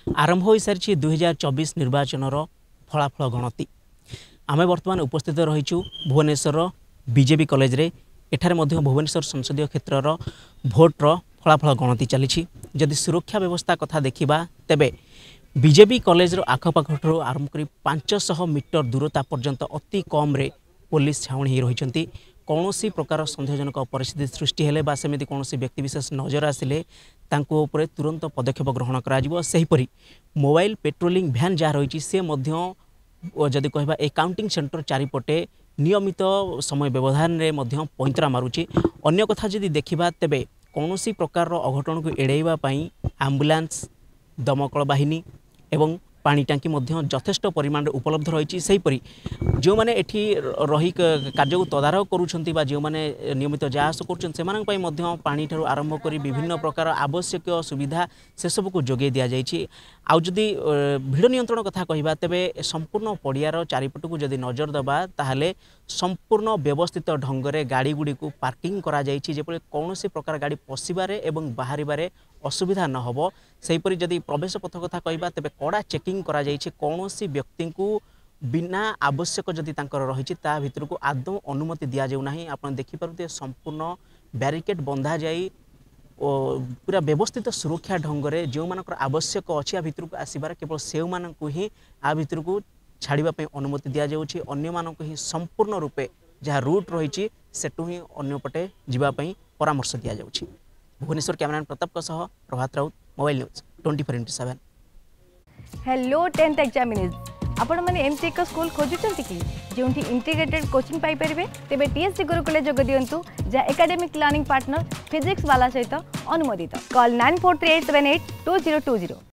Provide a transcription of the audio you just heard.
आरंभ हो सारी 2024 निर्वाचन फलाफल गणति आमे वर्तमान उपस्थित रहीचु भुवनेश्वर बीजेपी कॉलेज रे एठारे मध्य भुवनेश्वर संसदीय क्षेत्रर भोटर फलाफल गणति चली जदि सुरक्षा व्यवस्था कथा देखा तेबे बीजेपी कॉलेज आखपाख आरंभ कर 500 मीटर दूरता पर्यंत अति कम रे पुलिस छाउणी रही कौन प्रकार सन्देहजनक परिस्थिति सृष्टि हेले बा सेमिति कौन व्यक्तिशेष नजर आसिले तांको उपरे तुरंत पदक्षेप ग्रहण करा सेहीपरि मोबाइल पेट्रोलिंग भ्यान जहाँ रही से मध्य जदि कहबा ए काउंटिंग सेंटर चारिपटे नियमित समय व्यवधान रे मध्य पैंतरा मारुची। अन्य कथा जदि देखिबा तेबे कौन प्रकार अघटन को एड़ाइबा पई एम्बुलेंस दमकल बाहिनी एवं पानी टांकी मध्य यथेष्ट परिमाण उपलब्ध रही सेहीपरि जो माने एठी रही कार्य को तदारख करुछंती बा जो माने नियमित जास करुछन सेमानन पई मध्य पानी ठारू आरंभ करी विभिन्न प्रकार आवश्यक सुविधा से सब को जोगे दिया जायछि। आउ जदि भिड़ नियंत्रण कथा कहिबा तेबे संपूर्ण पड़ियार चारिपट को जदि नजर दबा ताहले संपूर्ण व्यवस्थित ढंगरे गाड़ी गुडी को पार्किंग करा जायछि जेपरि कौनसी प्रकार गाड़ी पशिबारे एवं बाहरिबारे असुविधा न होबो। सेहीपरि जदि प्रवेश पथ कथा कहिबा तेबे कड़ा चेकिंग करा जायछि कौनसी व्यक्ति को बिना आवश्यक जदि तांकर रही ता भितर को आदौ अनुमति दिया जाउ नाही। आपण देखि पारुते संपूर्ण बैरिकेड बंधा जाई पूरा व्यवस्थित सुरक्षा ढंगरे जो मानकर आवश्यक अछि आ भितर को आसीबार केवल सेउ मानकु ही आ भितर को छाड़िबा पे अनुमति दिया जाउछि अन्य मानकु ही संपूर्ण रूपे जहाँ रूट रही सेटू ही अन्य पटे जीवा पई परामर्श दिया जाउछि। भुवनेश्वर कैमरामैन प्रताप सह Prabhat Raut mobile news 24x7। Hello 10th examinees आपण माने एमती एक स्कूल खोजुचंती कि जोंठी इंटीग्रेटेड कोचिंग पाई परिबे तेबे टीएससी गुरुकुल जोग दियंतु जा एकेडमिक लर्निंग पार्टनर फिजिक्स वाला सहित अनुमोदित। कॉल 9438782020।